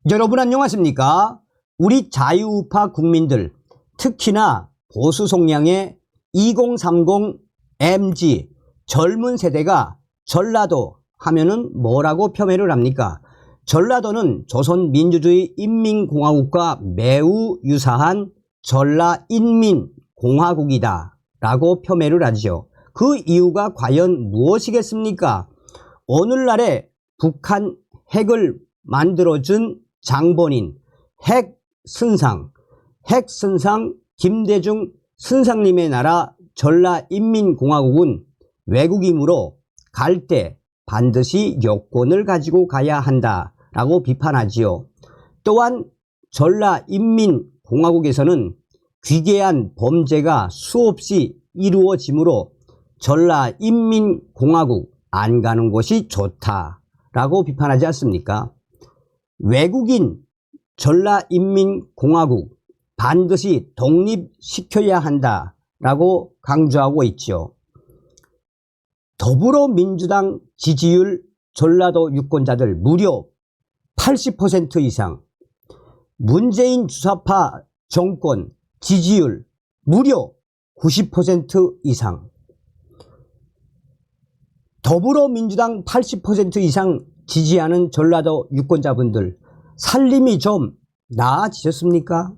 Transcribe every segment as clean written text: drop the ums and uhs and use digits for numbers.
여러분 안녕하십니까? 우리 자유우파 국민들, 특히나 보수 성향의 2030 MZ 젊은 세대가 전라도 하면은 뭐라고 폄훼를 합니까? 전라도는 조선민주주의 인민공화국과 매우 유사한 전라인민공화국이다 라고 폄훼를 하죠. 그 이유가 과연 무엇이겠습니까? 오늘날의 북한 핵을 만들어준 장본인 핵선상 김대중 선상님의 나라 전라인민공화국은 외국이므로 갈 때 반드시 여권을 가지고 가야 한다라고 비판하지요. 또한 전라인민공화국에서는 귀괴한 범죄가 수없이 이루어지므로 전라인민공화국 안 가는 것이 좋다라고 비판하지 않습니까? 외국인 전라인민공화국 반드시 독립시켜야 한다라고 강조하고 있죠. 더불어민주당 지지율 전라도 유권자들 무려 80% 이상, 문재인 주사파 정권 지지율 무려 90% 이상, 더불어민주당 80% 이상 지지하는 전라도 유권자분들 살림이 좀 나아지셨습니까?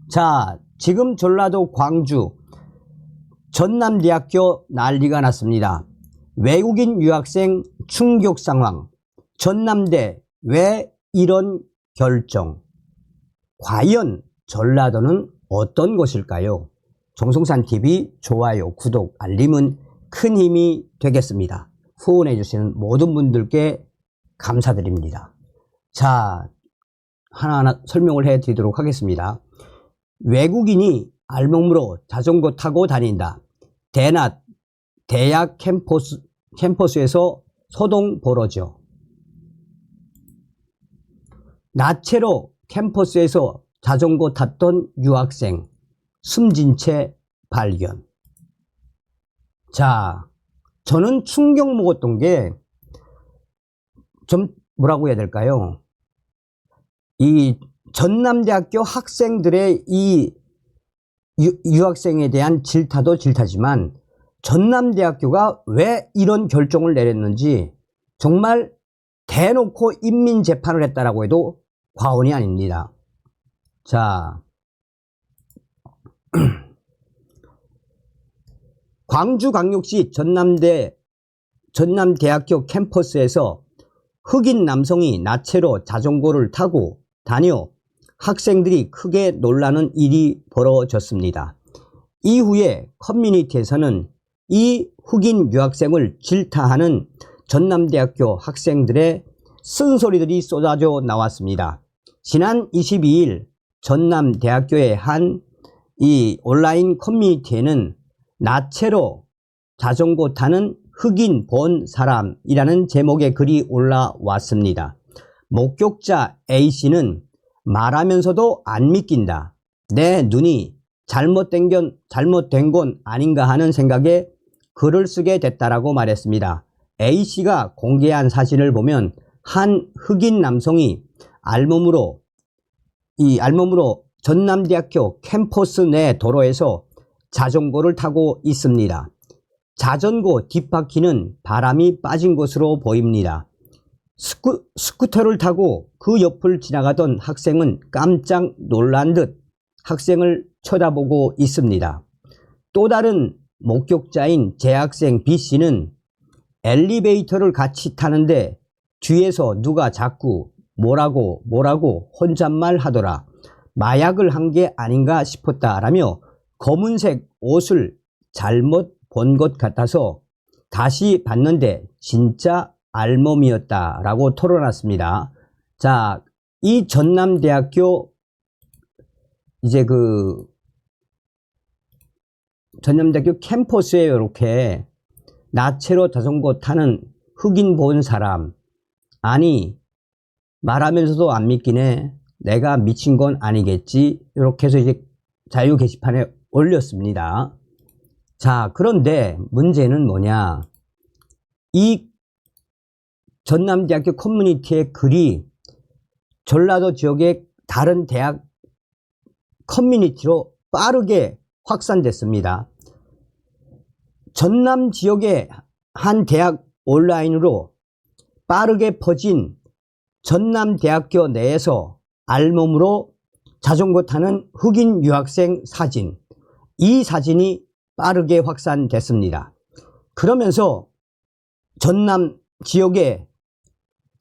자, 지금 전라도 광주 전남대학교 난리가 났습니다. 외국인 유학생 충격 상황. 전남대 왜 이런 결정? 과연 전라도는 어떤 것일까요? 정성산TV 좋아요, 구독, 알림은 큰 힘이 되겠습니다. 후원해 주시는 모든 분들께 감사드립니다. 자, 하나하나 설명을 해 드리도록 하겠습니다. 외국인이 알몸으로 자전거 타고 다닌다. 대낮 대학 캠퍼스에서 소동 벌어져. 나체로 캠퍼스에서 자전거 탔던 유학생 숨진 채 발견. 자, 저는 충격 먹었던 게 좀 뭐라고 해야 될까요? 이 전남대학교 학생들의 이 유학생에 대한 질타도 질타지만 전남대학교가 왜 이런 결정을 내렸는지 정말 대놓고 인민재판을 했다라고 해도 과언이 아닙니다. 자, 광주광역시 전남대학교 캠퍼스에서 흑인 남성이 나체로 자전거를 타고 다녀 학생들이 크게 놀라는 일이 벌어졌습니다. 이후에 커뮤니티에서는 이 흑인 유학생을 질타하는 전남대학교 학생들의 쓴소리들이 쏟아져 나왔습니다. 지난 22일 전남대학교의 한 이 온라인 커뮤니티에는 나체로 자전거 타는 흑인 본 사람이라는 제목의 글이 올라왔습니다. 목격자 A씨는 말하면서도 안 믿긴다. 내 눈이 잘못된 건 아닌가 하는 생각에 글을 쓰게 됐다라고 말했습니다. A씨가 공개한 사진을 보면 한 흑인 남성이 알몸으로 전남대학교 캠퍼스 내 도로에서 자전거를 타고 있습니다. 자전거 뒷바퀴는 바람이 빠진 것으로 보입니다. 스쿠터를 타고 그 옆을 지나가던 학생은 깜짝 놀란 듯 학생을 쳐다보고 있습니다. 또 다른 목격자인 재학생 B씨는 엘리베이터를 같이 타는데 뒤에서 누가 자꾸 뭐라고 혼잣말 하더라. 마약을 한 게 아닌가 싶었다라며 검은색 옷을 잘못 본 것 같아서 다시 봤는데 진짜 알몸이었다라고 토론했습니다. 자, 이 전남대학교 전남대학교 캠퍼스에 이렇게 나체로 자전거 타는 흑인 본 사람, 아니 말하면서도 안 믿기네. 내가 미친 건 아니겠지. 이렇게 해서 이제 자유 게시판에 올렸습니다. 자, 그런데 문제는 뭐냐? 이 전남대학교 커뮤니티의 글이 전라도 지역의 다른 대학 커뮤니티로 빠르게 확산됐습니다. 전남 지역의 한 대학 온라인으로 빠르게 퍼진 전남대학교 내에서 알몸으로 자전거 타는 흑인 유학생 사진, 이 사진이 빠르게 확산됐습니다. 그러면서 전남 지역의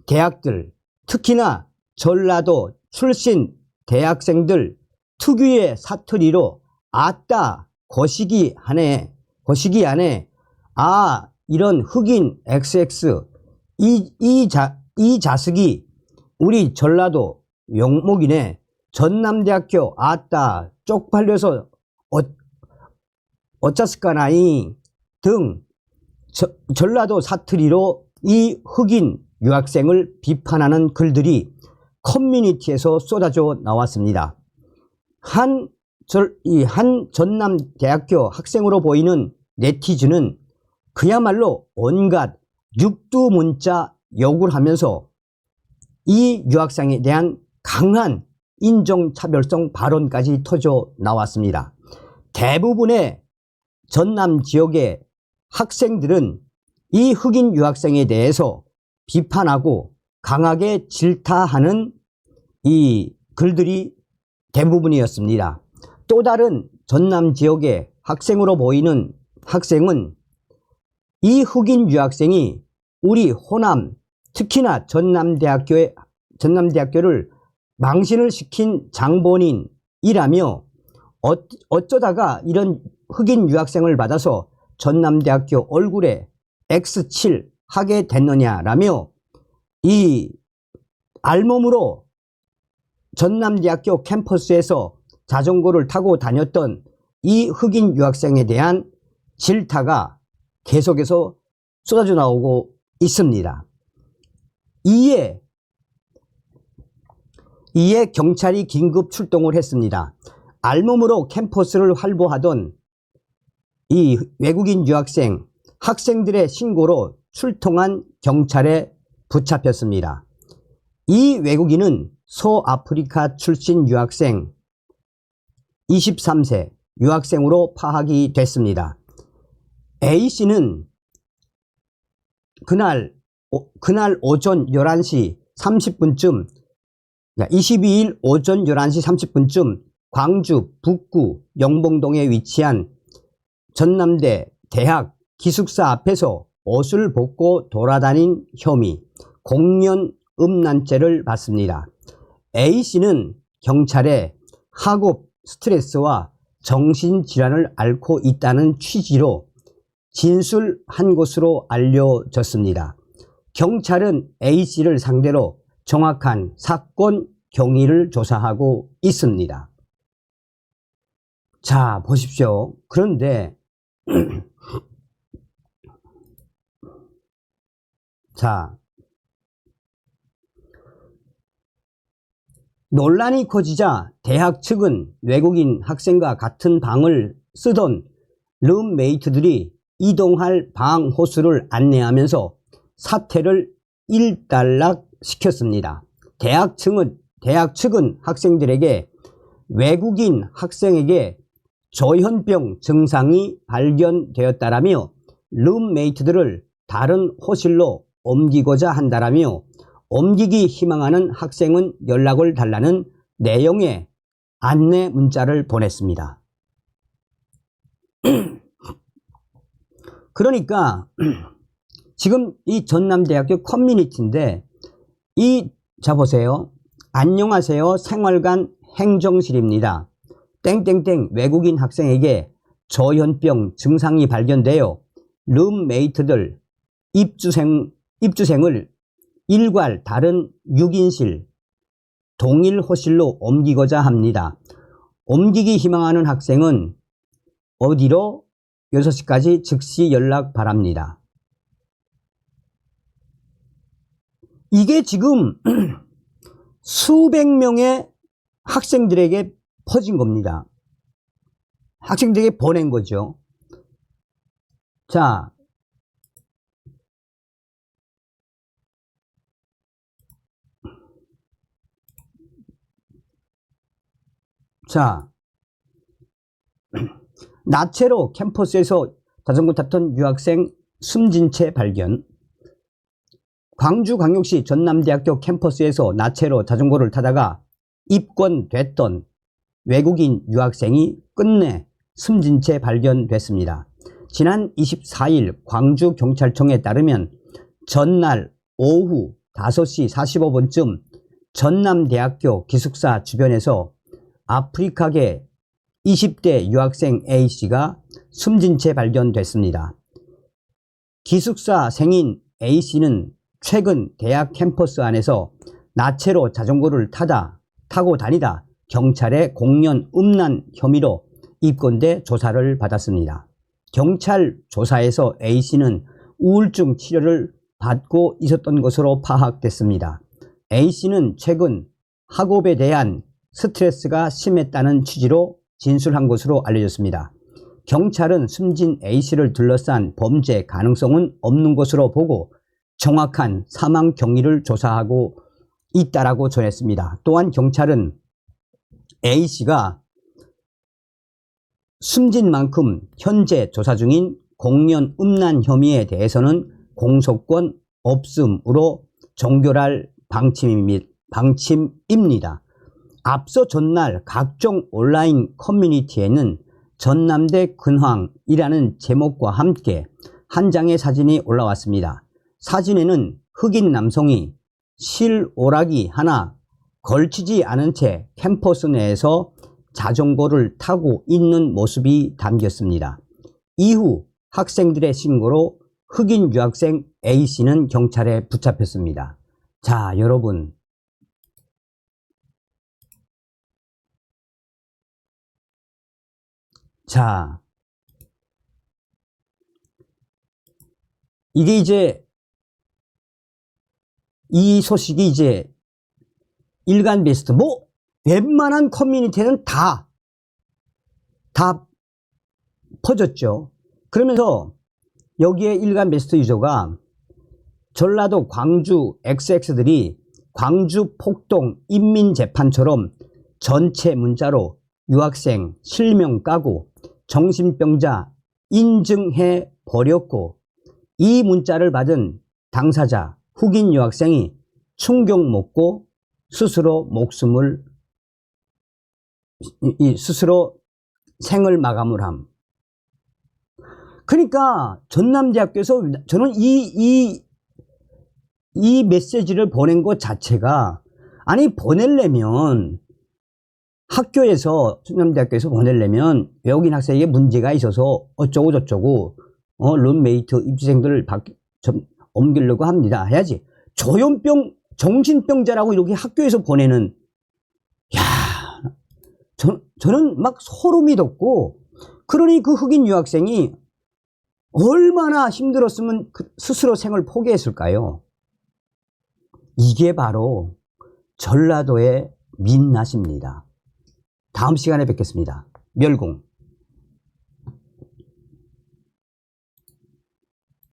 대학들, 특히나 전라도 출신 대학생들 특유의 사투리로 아따 거시기 안에 아 이런 흑인 XX 이 자식이 우리 전라도 용목이네, 전남대학교 아따 쪽팔려서 어쩌스까나이 등 전라도 사투리로 이 흑인 유학생을 비판하는 글들이 커뮤니티에서 쏟아져 나왔습니다. 한 전남대학교 학생으로 보이는 네티즌은 그야말로 온갖 육두문자 욕을 하면서 이 유학생에 대한 강한 인종차별성 발언까지 터져 나왔습니다. 대부분의 전남 지역의 학생들은 이 흑인 유학생에 대해서 비판하고 강하게 질타하는 이 글들이 대부분이었습니다. 또 다른 전남 지역의 학생으로 보이는 학생은 이 흑인 유학생이 우리 호남, 특히나 전남대학교를 망신을 시킨 장본인이라며 어쩌다가 이런 흑인 유학생을 받아서 전남대학교 얼굴에 X7 하게 됐느냐라며 이 알몸으로 전남대학교 캠퍼스에서 자전거를 타고 다녔던 이 흑인 유학생에 대한 질타가 계속해서 쏟아져 나오고 있습니다. 이에 경찰이 긴급 출동을 했습니다. 알몸으로 캠퍼스를 활보하던 이 외국인 유학생 학생들의 신고로 출동한 경찰에 붙잡혔습니다. 이 외국인은 서아프리카 출신 유학생 23세 유학생으로 파악이 됐습니다. A씨는 그날 오전 11시 30분쯤 22일 오전 11시 30분쯤 광주 북구 영봉동에 위치한 전남대 대학 기숙사 앞에서 옷을 벗고 돌아다닌 혐의 공연 음란죄를 받습니다. A씨는 경찰에 학업 스트레스와 정신질환을 앓고 있다는 취지로 진술한 것으로 알려졌습니다. 경찰은 A씨를 상대로 정확한 사건 경위를 조사하고 있습니다. 자, 보십시오. 그런데 자, 논란이 커지자 대학 측은 외국인 학생과 같은 방을 쓰던 룸메이트들이 이동할 방 호수를 안내하면서 사태를 일단락시켰습니다. 대학 측은 학생들에게 외국인 학생에게 조현병 증상이 발견되었다라며 룸메이트들을 다른 호실로 옮기고자 한다라며 옮기기 희망하는 학생은 연락을 달라는 내용의 안내 문자를 보냈습니다. 그러니까 지금 이 전남대학교 커뮤니티인데 자 보세요. 안녕하세요. 생활관 행정실입니다. 땡땡땡 외국인 학생에게 조현병 증상이 발견되어 룸메이트들 입주생을 일괄 다른 6인실 동일 호실로 옮기고자 합니다. 옮기기 희망하는 학생은 어디로? 6시까지 즉시 연락 바랍니다. 이게 지금 수백 명의 학생들에게 퍼진 겁니다. 학생들에게 보낸 거죠. 자, 자, 나체로 캠퍼스에서 자전거 탔던 유학생 숨진 채 발견. 광주광역시 전남대학교 캠퍼스에서 나체로 자전거를 타다가 입건됐던 외국인 유학생이 끝내 숨진 채 발견됐습니다. 지난 24일 광주경찰청에 따르면 전날 오후 5시 45분쯤 전남대학교 기숙사 주변에서 아프리카계 20대 유학생 A씨가 숨진 채 발견됐습니다. 기숙사생인 A씨는 최근 대학 캠퍼스 안에서 나체로 자전거를 타고 다니다 경찰에 공연 음란 혐의로 입건돼 조사를 받았습니다. 경찰 조사에서 A씨는 우울증 치료를 받고 있었던 것으로 파악됐습니다. A씨는 최근 학업에 대한 스트레스가 심했다는 취지로 진술한 것으로 알려졌습니다. 경찰은 숨진 A씨를 둘러싼 범죄 가능성은 없는 것으로 보고 정확한 사망 경위를 조사하고 있다라고 전했습니다. 또한 경찰은 A씨가 숨진 만큼 현재 조사 중인 공연 음란 혐의에 대해서는 공소권 없음으로 종결할 방침입니다. 앞서 전날 각종 온라인 커뮤니티에는 전남대 근황이라는 제목과 함께 한 장의 사진이 올라왔습니다. 사진에는 흑인 남성이 실오락이 하나 걸치지 않은 채 캠퍼스 내에서 자전거를 타고 있는 모습이 담겼습니다. 이후 학생들의 신고로 흑인 유학생 A씨는 경찰에 붙잡혔습니다. 자, 여러분. 자, 이게 이제 이 소식이 이제 일간 베스트 웬만한 커뮤니티는 다 퍼졌죠. 그러면서 여기에 일간 베스트 유저가 전라도 광주 XX들이 광주 폭동 인민재판처럼 전체 문자로 유학생 실명 까고 정신병자 인증해 버렸고, 이 문자를 받은 당사자 흑인 유학생이 충격 먹고 스스로 생을 마감을 함. 그러니까 전남대학교에서 저는 이 메시지를 보낸 것 자체가, 아니 보내려면 학교에서, 전남대학교에서 보내려면 외국인 학생에게 문제가 있어서 어쩌고 저쩌고 룸메이트 입시생들을 옮기려고 합니다 해야지. 조현병 정신병자라고 이렇게 학교에서 보내는, 야, 저는 막 소름이 돋고, 그러니 그 흑인 유학생이 얼마나 힘들었으면 스스로 생을 포기했을까요? 이게 바로 전라도의 민낯입니다. 다음 시간에 뵙겠습니다. 멸공.